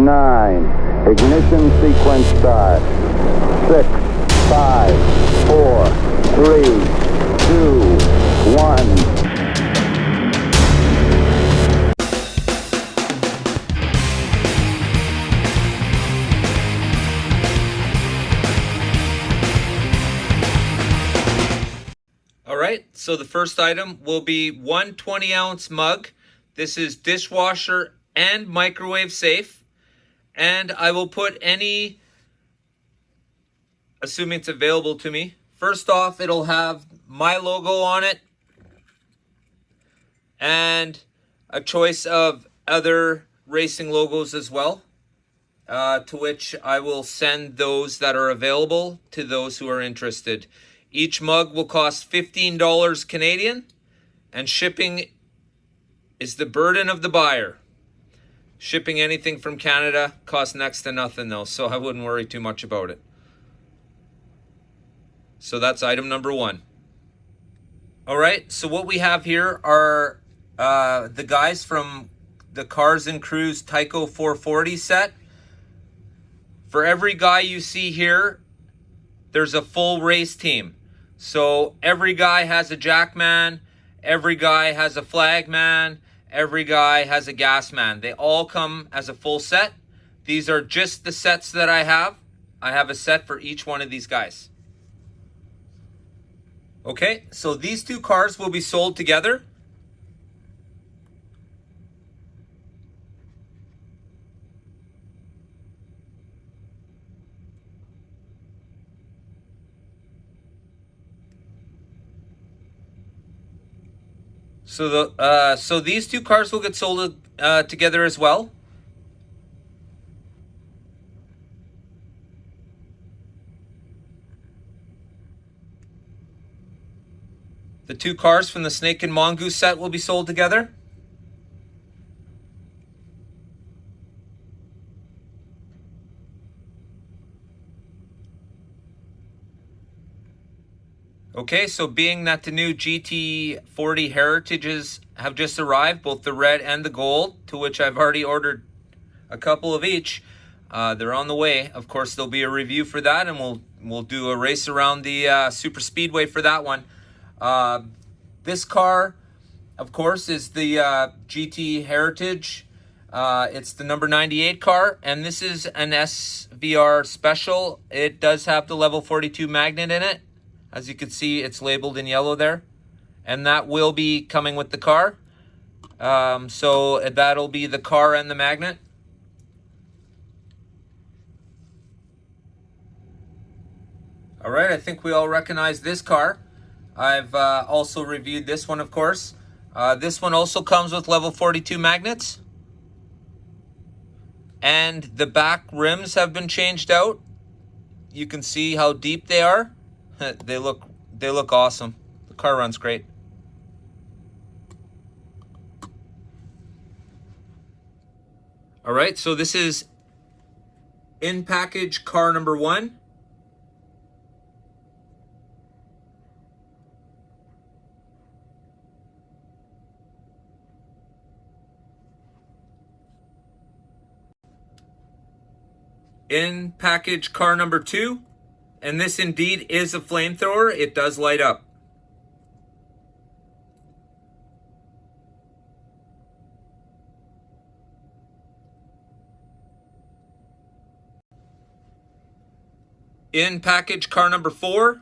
9. Ignition sequence start. 6, 5, 4, 3, 2, 1. Alright, so the first item will be one 20-ounce mug. This is dishwasher and microwave safe. And I will put any, assuming it's available to me. First off, it'll have my logo on it and a choice of other racing logos as well, to which I will send those that are available to those who are interested. Each mug will cost $15 Canadian, and shipping is the burden of the buyer. Shipping anything from Canada costs next to nothing though, so I wouldn't worry too much about it. So that's item number 1. Alright, so what we have here are the guys from the Cars and Crews Tyco 440 set. For every guy you see here, there's a full race team. So every guy has a jackman, every guy has a flagman, every guy has a gas man. They all come as a full set. These are just the sets that I have. I have a set for each one of these guys. Okay, so these two cars will be sold together. So these two cars will get sold together as well. The two cars from the Snake and Mongoose set will be sold together. Okay, so being that the new GT40 Heritages have just arrived, both the red and the gold, to which I've already ordered a couple of each. They're on the way. Of course, there'll be a review for that, and we'll do a race around the Super Speedway for that one. This car, of course, is the GT Heritage. It's the number 98 car, and this is an SVR special. It does have the level 42 magnet in it. As you can see, it's labeled in yellow there. And that will be coming with the car. So that'll be the car and the magnet. All right, I think we all recognize this car. I've also reviewed this one, of course. This one also comes with level 42 magnets. And the back rims have been changed out. You can see how deep they are. They look awesome. The car runs great. All right, so this is in package car number 1. In package car number 2. And this indeed is a flamethrower. It does light up. In package car number 4. Of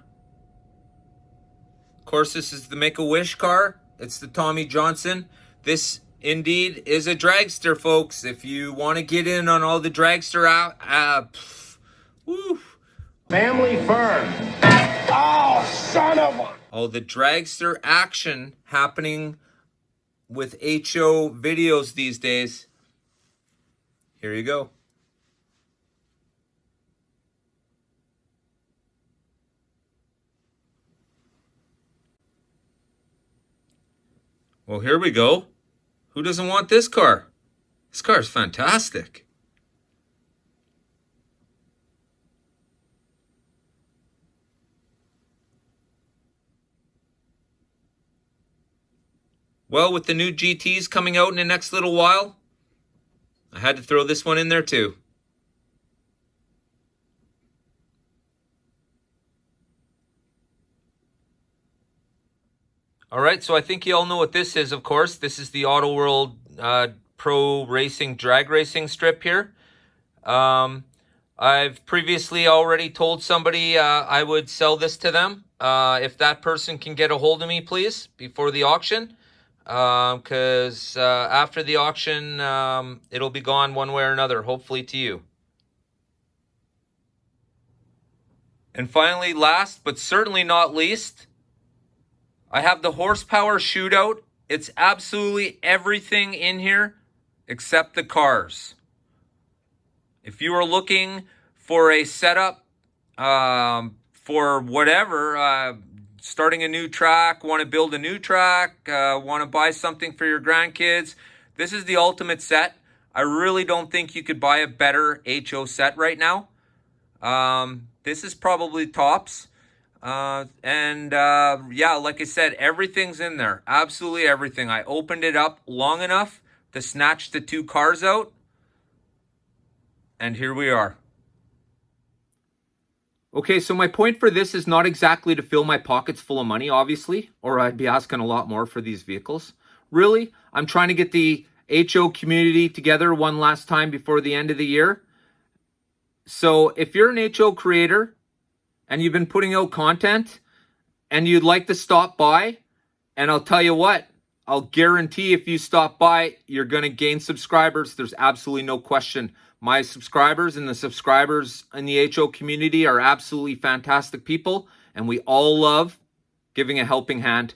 course, this is the Make-A-Wish car. It's the Tommy Johnson. This indeed is a dragster, folks. If you want to get in on all the dragster Family firm. Oh, son of a... all the dragster action happening with HO videos these days. Here you go. Well, here we go. Who doesn't want this car? This car is fantastic. Well, with the new GTs coming out in the next little while, I had to throw this one in there too. All right, so I think you all know what this is, of course. This is the Auto World Pro Racing Drag Racing strip here. I've previously already told somebody I would sell this to them. If that person can get a hold of me, please, before the auction. Because after the auction, it'll be gone one way or another, hopefully to you. And finally, last but certainly not least, I have the horsepower shootout. It's absolutely everything in here except the cars. If you are looking for a setup for whatever, starting a new track, want to build a new track, want to buy something for your grandkids, this is the ultimate set. I really don't think you could buy a better HO set right now. This is probably tops. Yeah, like I said, everything's in there. Absolutely everything. I opened it up long enough to snatch the two cars out. And here we are. Okay, so my point for this is not exactly to fill my pockets full of money, obviously, or I'd be asking a lot more for these vehicles. Really, I'm trying to get the HO community together one last time before the end of the year. So if you're an HO creator and you've been putting out content and you'd like to stop by, and I'll tell you what, I'll guarantee if you stop by, you're going to gain subscribers. There's absolutely no question. My subscribers and the subscribers in the HO community are absolutely fantastic people, and we all love giving a helping hand.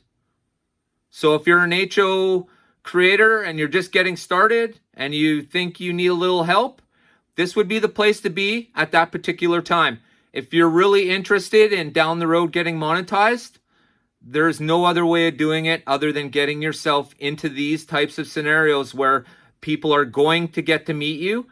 So if you're an HO creator and you're just getting started and you think you need a little help, this would be the place to be at that particular time. If you're really interested in down the road getting monetized, there's no other way of doing it other than getting yourself into these types of scenarios where people are going to get to meet you.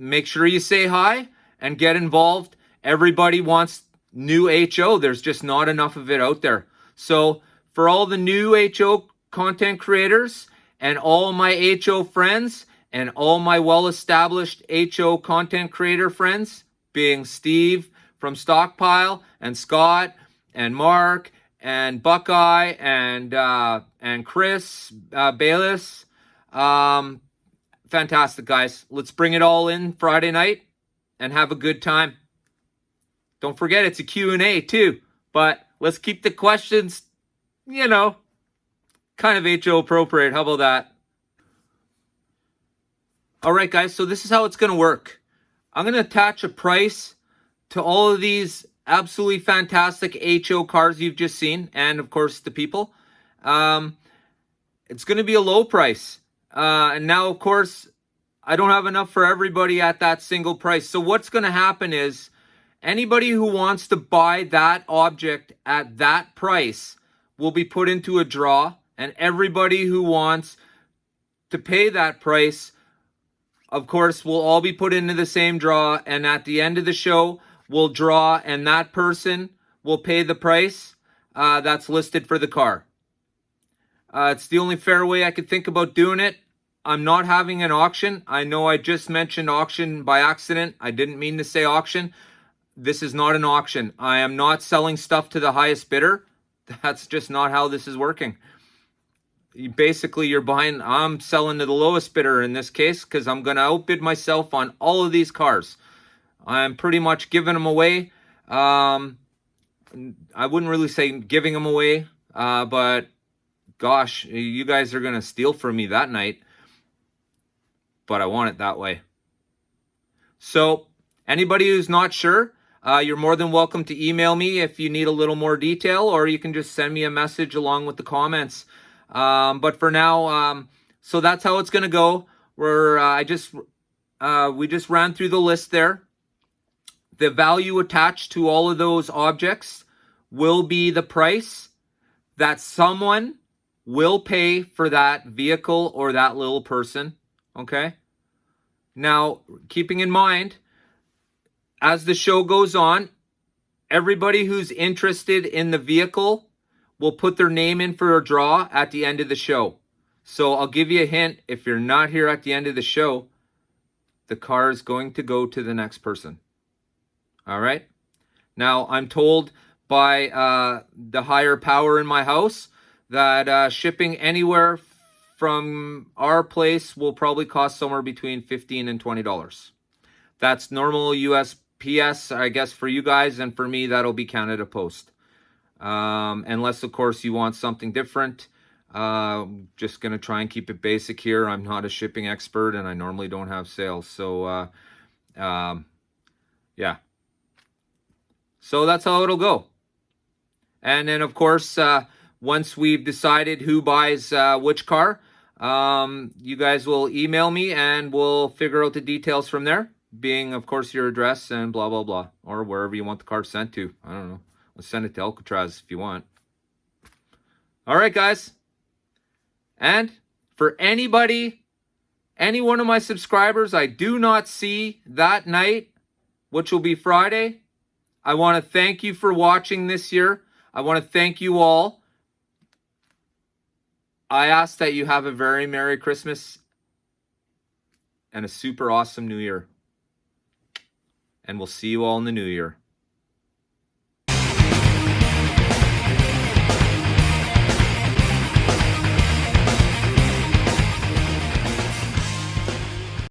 Make sure you say hi and get involved. Everybody wants new HO. There's just not enough of it out there. So for all the new HO content creators and all my HO friends and all my well-established HO content creator friends, being Steve from Stockpile and Scott and Mark and Buckeye and Chris Bayless, fantastic, guys. Let's bring it all in Friday night and have a good time. Don't forget, it's a Q&A too, but let's keep the questions, kind of HO appropriate. How about that? All right, guys, so this is how it's going to work. I'm going to attach a price to all of these absolutely fantastic HO cars you've just seen, and of course the people. It's going to be a low price. And now, of course, I don't have enough for everybody at that single price. So what's going to happen is anybody who wants to buy that object at that price will be put into a draw. And everybody who wants to pay that price, of course, will all be put into the same draw. And at the end of the show, we'll draw and that person will pay the price that's listed for the car. It's the only fair way I could think about doing it. I'm not having an auction. I know I just mentioned auction by accident. I didn't mean to say auction. This is not an auction. I am not selling stuff to the highest bidder. That's just not how this is working. I'm selling to the lowest bidder in this case because I'm going to outbid myself on all of these cars. I'm pretty much giving them away. I wouldn't really say giving them away, but gosh, you guys are going to steal from me that night. But I want it that way. So anybody who's not sure, you're more than welcome to email me if you need a little more detail, or you can just send me a message along with the comments. But for now, so that's how it's going to go. We just ran through the list there. The value attached to all of those objects will be the price that someone will pay for that vehicle or that little person. Okay. Now, keeping in mind, as the show goes on, everybody who's interested in the vehicle will put their name in for a draw at the end of the show. So I'll give you a hint. If you're not here at the end of the show, the car is going to go to the next person. All right? Now, I'm told by the higher power in my house that shipping anywhere from our place will probably cost somewhere between $15 and $20. That's normal USPS, I guess, for you guys, and for me, that'll be Canada Post. Unless, of course, you want something different. Just going to try and keep it basic here. I'm not a shipping expert, and I normally don't have sales. So, yeah. So that's how it'll go. And then, of course, once we've decided who buys which car, you guys will email me and we'll figure out the details from there, being, of course, your address and blah, blah, blah, or wherever you want the car sent to. I don't know. Let's send it to Alcatraz if you want. All right, guys. And for anybody, any one of my subscribers I do not see that night, which will be Friday, I want to thank you for watching this year. I want to thank you all. I ask that you have a very Merry Christmas and a super awesome New Year. And we'll see you all in the New Year.